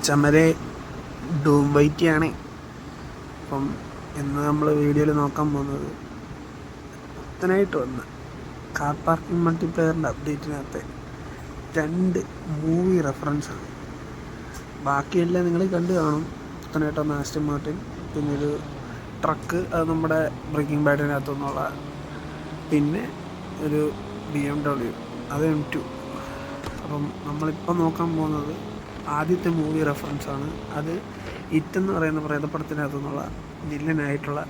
മച്ചമ്മരെ dome വൈറ്റിയാണ്. അപ്പം ഇന്ന് നമ്മൾ വീഡിയോയിൽ നോക്കാൻ പോകുന്നത് പുത്തനായിട്ട് വന്ന കാർ പാർക്കിംഗ് മൾട്ടിപ്ലെയറിൻ്റെ അപ്ഡേറ്റിനകത്തെ 2 മൂവി റെഫറൻസാണ്. ബാക്കിയെല്ലാം നിങ്ങൾ കണ്ടു കാണും. പുത്തനായിട്ട് വന്ന ആസ്റ്റൺ മാർട്ടിൻ, പിന്നെ ഒരു ട്രക്ക്, അത് നമ്മുടെ ബ്രേക്കിംഗ് ബാഡിനകത്തുനിന്നുള്ള, പിന്നെ ഒരു BMW, അത് M2. അപ്പം നമ്മളിപ്പം നോക്കാൻ പോകുന്നത് ആദ്യത്തെ മൂവി റെഫറൻസാണ്. അത് ഇറ്റ് എന്ന് പറയുന്ന പ്രേതപ്പടത്തിനകത്തു നിന്നുള്ള വില്ലനായിട്ടുള്ള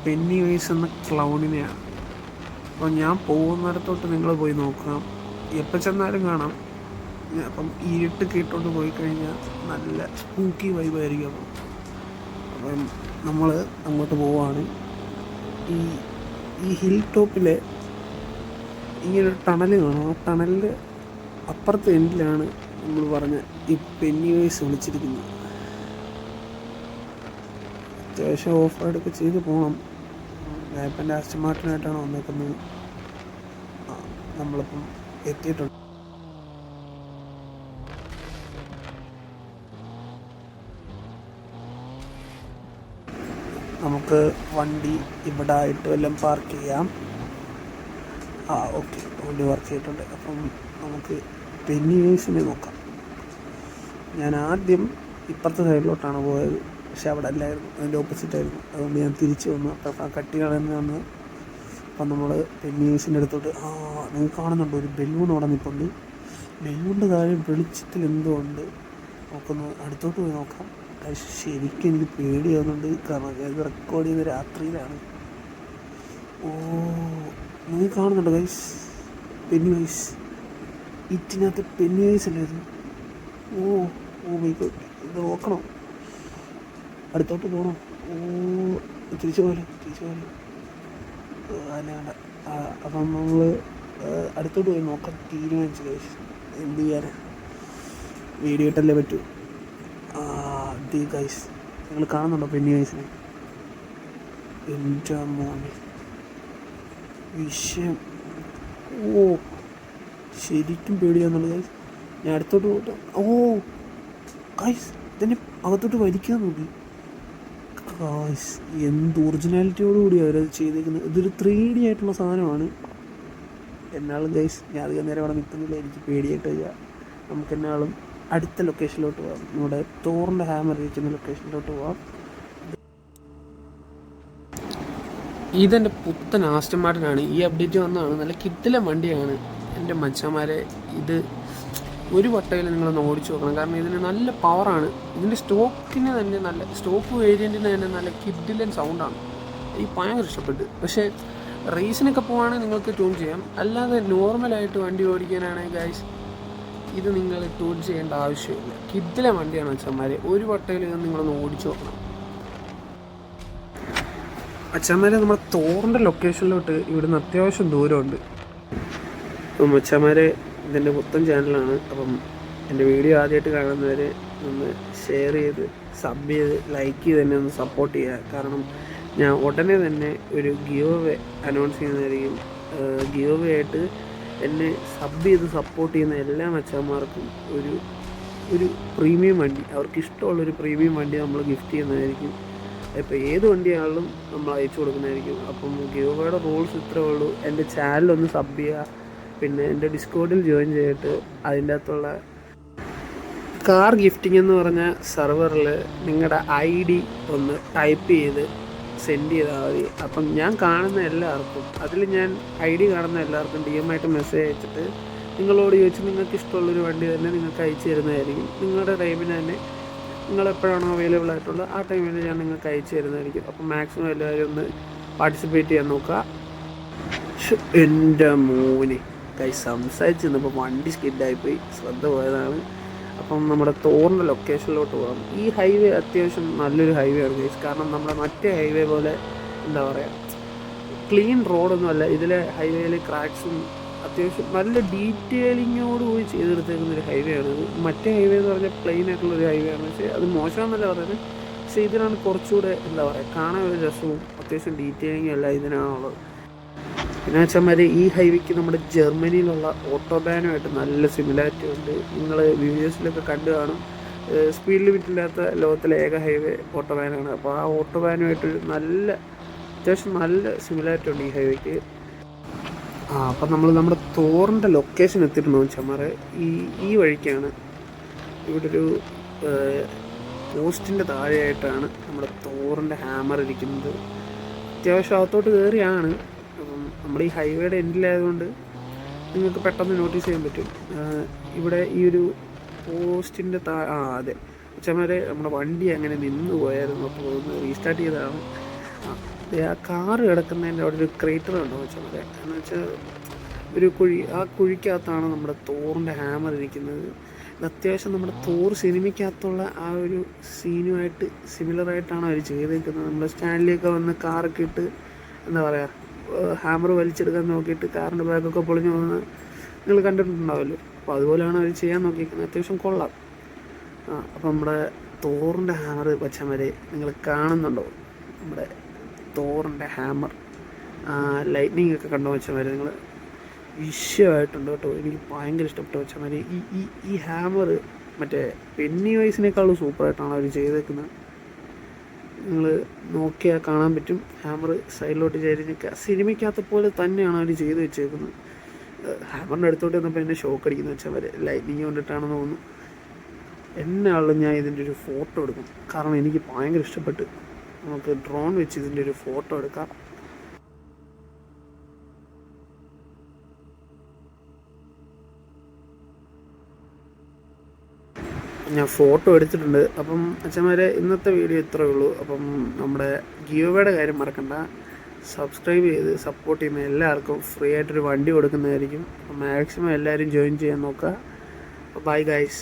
പെന്നിവൈസ് എന്ന ക്ലൗണിനെയാണ്. അപ്പോൾ ഞാൻ പോകുന്നിടത്തോട്ട് നിങ്ങൾ പോയി നോക്കണം, എപ്പോൾ ചെന്നാലും കാണാം. അപ്പം ഇരുട്ട് കേട്ടോണ്ട് പോയി കഴിഞ്ഞാൽ നല്ല സ്പൂക്കി വൈബായിരിക്കും. അപ്പം നമ്മൾ അങ്ങോട്ട് പോവുകയാണ്. ഈ ഹിൽ ടോപ്പിൽ ഇങ്ങനൊരു ടണൽ കാണും. ആ ടണലിൽ അപ്പുറത്തെ എൻഡിലാണ് നമ്മൾ പറഞ്ഞ ഈ പെന്നിവൈസ് വിളിച്ചിരിക്കുന്നത്. അത്യാവശ്യം ഓഫ് റൈഡൊക്കെ ചെയ്ത് പോകണം. ഞാനിപ്പം ആസ്റ്റൺ മാർട്ടിനായിട്ടാണ് വന്നേക്കുന്നത്. നമ്മളിപ്പം എത്തിയിട്ടുണ്ട്. നമുക്ക് വണ്ടി ഇവിടെ ആയിട്ട് വല്ലതും പാർക്ക് ചെയ്യാം. ഓക്കെ, വണ്ടി പാർക്ക് ചെയ്തിട്ടുണ്ട്. അപ്പം നമുക്ക് പെന്നിവൈസിനെ നോക്കാം. ഞാൻ ആദ്യം ഇപ്പുറത്തെ സൈഡിലോട്ടാണ് പോയത്, പക്ഷെ അവിടെ അല്ലായിരുന്നു, അതിൻ്റെ ഓപ്പോസിറ്റായിരുന്നു. അതുകൊണ്ട് ഞാൻ തിരിച്ചു വന്നു. അപ്പം ആ കട്ടികളിൽ നിന്ന് വന്ന് അപ്പം നമ്മൾ പെന്നിവൈസിൻ്റെ അടുത്തോട്ട് നിങ്ങൾക്ക് കാണുന്നുണ്ട്, ഒരു ബലൂൺ അവിടെ നിൽപ്പുണ്ട്. ബലൂണിൻ്റെ താഴെ വെളിച്ചത്തിൽ എന്തോ ഉണ്ട്. നമുക്കൊന്ന് അടുത്തോട്ട് പോയി നോക്കാം. ശരിക്കും എനിക്ക് പേടിയാവുന്നുണ്ട്, കാരണം ഇത് റെക്കോർഡ് ചെയ്യുന്ന രാത്രിയിലാണ്. നിങ്ങൾക്ക് കാണുന്നുണ്ട് ഗൈസ്, പെന്നിവൈസ്. ഇറ്റിനകത്ത് പെന്നിവൈസ് അല്ലായിരുന്നു. ഓ മൈ ഗോഡ്, ഇത് നോക്കണം. അടുത്തോട്ട് പോകണം. തിരിച്ചു പോലെ അല്ല. അപ്പം നമ്മൾ അടുത്തോട്ട് പോയി നോക്കാൻ തീരുമാനിച്ചു ഗൈസ്. എന്ത് ചെയ്യാനാ, വീഡിയോ ഇട്ടല്ലേ പറ്റൂ. ഗൈസ്, നിങ്ങൾ കാണുന്നുണ്ടോ പെന്നിവൈസിനെ? എൻ്റെ മോനെ വിഷയം. ശരിക്കും പേടിയാന്നുള്ളത് ഗൈസ്. ഞാൻ അടുത്തോട്ട് പോട്ടെ. ഗൈസ്, ഇതിനെ അകത്തോട്ട് വലിക്കാൻ നോക്കി. ഗൈസ്, എന്ത് ഒറിജിനാലിറ്റിയോടുകൂടി അവരത് ചെയ്തേക്കുന്നത്. ഇതൊരു 3D ആയിട്ടുള്ള സാധനമാണ്. എന്നാളും ഗൈസ്, ഞാൻ അധികം നേരം അവിടെ നിൽക്കുന്നില്ല, എനിക്ക് പേടിയായിട്ട് വരിക. നമുക്ക് എന്നാളും അടുത്ത ലൊക്കേഷനിലോട്ട് പോകാം. നമ്മുടെ തോറിൻ്റെ ഹാമർ ഇരിക്കുന്ന ലൊക്കേഷനിലോട്ട് പോകാം. ഇതെൻ്റെ പുത്തൻ ആസ്റ്റൺ മാർട്ടിനാണ്. ഈ അപ്ഡേറ്റ് വന്നതാണ്. നല്ല കിട്ടിലെ വണ്ടിയാണ് എൻ്റെ മച്ചന്മാരെ. ഇത് ഒരു വട്ടയിൽ നിങ്ങളൊന്ന് ഓടിച്ചു നോക്കണം, കാരണം ഇതിന് നല്ല പവറാണ്. ഇതിൻ്റെ സ്റ്റോക്കിന് തന്നെ നല്ല സ്റ്റോക്ക് വേരിയൻറ്റിന് തന്നെ നല്ല കിഡിലൻ സൗണ്ടാണ്. എനിക്ക് ഭയങ്കര ഇഷ്ടപ്പെട്ടു. പക്ഷേ റേസിനൊക്കെ പോവുകയാണെങ്കിൽ നിങ്ങൾക്ക് ട്യൂൺ ചെയ്യാം. അല്ലാതെ നോർമലായിട്ട് വണ്ടി ഓടിക്കാനാണെങ്കിൽ ഗൈസ്, ഇത് നിങ്ങൾ ട്യൂൺ ചെയ്യേണ്ട ആവശ്യമില്ല. കിഡിലെ വണ്ടിയാണ് അച്ഛന്മാരെ. ഒരു വട്ടയിൽ ഇത് നിങ്ങളൊന്ന് ഓടിച്ചു നോക്കണം. അച്ഛന്മാരെ, നമ്മുടെ തോറിൻ്റെ ലൊക്കേഷനിലോട്ട് ഇവിടുന്ന് അത്യാവശ്യം ദൂരമുണ്ട്. അപ്പം അച്ഛന്മാരെ, ഇതെൻ്റെ പുത്തൻ ചാനലാണ്. അപ്പം എൻ്റെ വീഡിയോ ആദ്യമായിട്ട് കാണുന്നവർ ഒന്ന് ഷെയർ ചെയ്ത്, സബ് ചെയ്ത്, ലൈക്ക് ചെയ്ത് തന്നെ ഒന്ന് സപ്പോർട്ട് ചെയ്യുക. കാരണം ഞാൻ ഉടനെ തന്നെ ഒരു ഗിവ് അവേ അനൗൺസ് ചെയ്യുന്നതായിരിക്കും. ഗിവ് അവേ ആയിട്ട് എന്നെ സബ് ചെയ്ത് സപ്പോർട്ട് ചെയ്യുന്ന എല്ലാ മച്ചാന്മാർക്കും ഒരു പ്രീമിയം വണ്ടി, അവർക്ക് ഇഷ്ടമുള്ളൊരു പ്രീമിയം വണ്ടി നമ്മൾ ഗിഫ്റ്റ് ചെയ്യുന്നതായിരിക്കും. ഇപ്പോൾ ഏത് വണ്ടിയാണെങ്കിലും നമ്മൾ അയച്ചു കൊടുക്കുന്നതായിരിക്കും. അപ്പം ഗിവ് അവേയുടെ റൂൾസ് ഇത്രേ ഉള്ളൂ. എൻ്റെ ചാനലൊന്ന് സബ് ചെയ്യുക, പിന്നെ എൻ്റെ ഡിസ്കോഡിൽ ജോയിൻ ചെയ്തിട്ട് അതിൻ്റെ അകത്തുള്ള കാർ ഗിഫ്റ്റിംഗ് എന്ന് പറഞ്ഞ സെർവറിൽ നിങ്ങളുടെ ID ഒന്ന് ടൈപ്പ് ചെയ്ത് സെൻഡ് ചെയ്താൽ മതി. അപ്പം ഞാൻ കാണുന്ന എല്ലാവർക്കും, അതിൽ ഞാൻ ID കാണുന്ന എല്ലാവർക്കും DM ആയിട്ട് മെസ്സേജ് അയച്ചിട്ട് നിങ്ങളോട് ചോദിച്ച് നിങ്ങൾക്ക് ഇഷ്ടമുള്ളൊരു വണ്ടി തന്നെ നിങ്ങൾക്ക് അയച്ചു തരുന്നതായിരിക്കും. നിങ്ങളുടെ ടൈമിന് തന്നെ, നിങ്ങളെപ്പോഴാണോ അവൈലബിൾ ആയിട്ടുള്ളത് ആ ടൈമിൽ ഞാൻ നിങ്ങൾക്ക് അയച്ചു തരുന്നതായിരിക്കും. അപ്പം മാക്സിമം എല്ലാവരും ഒന്ന് പാർട്ടിസിപ്പേറ്റ് ചെയ്യാൻ നോക്കുക. എൻ്റെ മോനെ സംസാരിച്ച് നിന്നപ്പോൾ വണ്ടി സ്കിഡായിപ്പോയി, ശ്രദ്ധ പോയതാണ്. അപ്പം നമ്മുടെ തോറിൻ്റെ ലൊക്കേഷനിലോട്ട് പോകാം. ഈ ഹൈവേ അത്യാവശ്യം നല്ലൊരു ഹൈവേ ആണ് ഗൈസ്. കാരണം നമ്മുടെ മറ്റേ ഹൈവേ പോലെ എന്താ പറയുക, ക്ലീൻ റോഡൊന്നുമല്ല. ഇതിലെ ഹൈവേയിൽ ക്രാക്സും അത്യാവശ്യം നല്ല ഡീറ്റെയിലിങ്ങോടുകൂടി ചെയ്തെടുത്തേക്കുന്നൊരു ഹൈവേ ആണ്. മറ്റേ ഹൈവേ എന്ന് പറഞ്ഞാൽ പ്ലെയിൻ ആയിട്ടുള്ളൊരു ഹൈവേ ആണ്. പക്ഷേ അത് മോശമെന്നല്ല പറയുന്നത്. പക്ഷേ ഇതിനാണ് കുറച്ചുകൂടെ എന്താ പറയുക, കാണാൻ ഒരു രസവും അത്യാവശ്യം ഡീറ്റെയിലിങ്ങും എല്ലാം ഇതിനാണുള്ളത്. പിന്നെ വെച്ചാൽ ഈ ഹൈവേക്ക് നമ്മുടെ ജർമ്മനിയിലുള്ള ഓട്ടോബാനുമായിട്ട് നല്ല സിമിലാരിറ്റി ഉണ്ട്. നിങ്ങൾ വീഡിയോസിലൊക്കെ കണ്ടു കാണും. സ്പീഡ് ലിമിറ്റ് ഇല്ലാത്ത ലോകത്തിലെ ഏക ഹൈവേ ഓട്ടോബാനാണ്. അപ്പോൾ ആ ഓട്ടോബാനുമായിട്ടൊരു അത്യാവശ്യം നല്ല സിമിലാരിറ്റി ഉണ്ട് ഈ ഹൈവേക്ക്. അപ്പം നമ്മൾ നമ്മുടെ തോറിൻ്റെ ലൊക്കേഷൻ എത്തിയിട്ടുണ്ടോ ചമ്മാറെ, ഈ വഴിക്കാണ്. ഇവിടെ ഒരു പോസ്റ്റിൻ്റെ താഴെയായിട്ടാണ് നമ്മുടെ തോറിൻ്റെ ഹാമർ ഇരിക്കുന്നത്. അത്യാവശ്യം അകത്തോട്ട് കയറിയാണ്. അപ്പം നമ്മൾ ഈ ഹൈവേയുടെ എൻഡിലായതുകൊണ്ട് നിങ്ങൾക്ക് പെട്ടെന്ന് നോട്ടീസ് ചെയ്യാൻ പറ്റും. ഇവിടെ ഈ ഒരു പോസ്റ്റിൻ്റെ അതെ ചമ്മാരെ നമ്മുടെ വണ്ടി അങ്ങനെ നിന്ന് പോയായിരുന്നു. അപ്പോൾ ഒന്ന് റീസ്റ്റാർട്ട് ചെയ്തതാണ്. ആ കാറ് കിടക്കുന്നതിൻ്റെ അവിടെ ഒരു ക്രേറ്റർ ഉണ്ടോ ചമ്മാരെ, എന്ന് വെച്ചാൽ ഒരു കുഴി. ആ കുഴിക്കകത്താണ് നമ്മുടെ തോറിൻ്റെ ഹാമർ ഇരിക്കുന്നത്. ഇത് അത്യാവശ്യം നമ്മുടെ തോർ സിനിമയ്ക്കകത്തുള്ള ആ ഒരു സീനുമായിട്ട് സിമിലറായിട്ടാണ് അവർ ചെയ്തേക്കുന്നത്. നമ്മുടെ സ്റ്റാൻഡിലേക്ക് വന്ന് കാറൊക്കെ ഇട്ട് എന്താ പറയുക, ഹാമർ വലിച്ചെടുക്കാൻ നോക്കിയിട്ട് കാറിൻ്റെ ബാഗൊക്കെ പൊളിഞ്ഞു പോകുന്നത് നിങ്ങൾ കണ്ടിട്ടുണ്ടാവുമല്ലോ. അപ്പോൾ അതുപോലെയാണ് അവർ ചെയ്യാൻ നോക്കിയിരിക്കുന്നത്. അത്യാവശ്യം കൊള്ളാം. അപ്പം നമ്മുടെ തോറിൻ്റെ ഹാമർ വച്ചവരെ നിങ്ങൾ കാണുന്നുണ്ടോ? നമ്മുടെ തോറിൻ്റെ ഹാമർ ലൈറ്റ്നിങ് ഒക്കെ കണ്ടു വച്ചവരെ നിങ്ങൾ വിഷയമായിട്ടുണ്ട് കേട്ടോ. എനിക്ക് ഭയങ്കര ഇഷ്ടപ്പെട്ടു വെച്ചാൽ ഈ ഹാമർ മറ്റേ പെന്നി വൈസിനേക്കാളും സൂപ്പറായിട്ടാണ് അവർ ചെയ്തേക്കുന്നത്. നിങ്ങൾ നോക്കിയാൽ കാണാൻ പറ്റും. ഹാമർ സൈഡിലോട്ട് ചരിഞ്ഞൊക്കെ സിനിമയ്ക്കകത്ത പോലെ തന്നെയാണ് അവർ ചെയ്ത് വെച്ചേക്കുന്നത്. ഹാമറിൻ്റെ അടുത്തോട്ട് വന്നപ്പോൾ എന്നെ ഷോക്ക് അടിക്കുന്ന വെച്ചാൽ അവർ ലൈറ്റിങ് കൊണ്ടിട്ടാണെന്ന് തോന്നുന്നു. എന്നാളും ഞാൻ ഇതിൻ്റെ ഒരു ഫോട്ടോ എടുക്കും, കാരണം എനിക്ക് ഭയങ്കര ഇഷ്ടപ്പെട്ട്. നമുക്ക് ഡ്രോൺ വെച്ച് ഇതിൻ്റെ ഒരു ഫോട്ടോ എടുക്കാം. ഞാൻ ഫോട്ടോ എടുത്തിട്ടുണ്ട്. അപ്പം അച്ഛന്മാരെ ഇന്നത്തെ വീഡിയോ ഇത്രയേ ഉള്ളൂ. അപ്പം നമ്മുടെ ഗിയോവേയുടെ കാര്യം മറക്കണ്ട. സബ്സ്ക്രൈബ് ചെയ്ത് സപ്പോർട്ട് ചെയ്യുന്ന എല്ലാവർക്കും ഫ്രീ ആയിട്ടൊരു വണ്ടി കൊടുക്കുന്നതായിരിക്കും. അപ്പം മാക്സിമം എല്ലാവരും ജോയിൻ ചെയ്യാൻ നോക്കുക. Bye guys.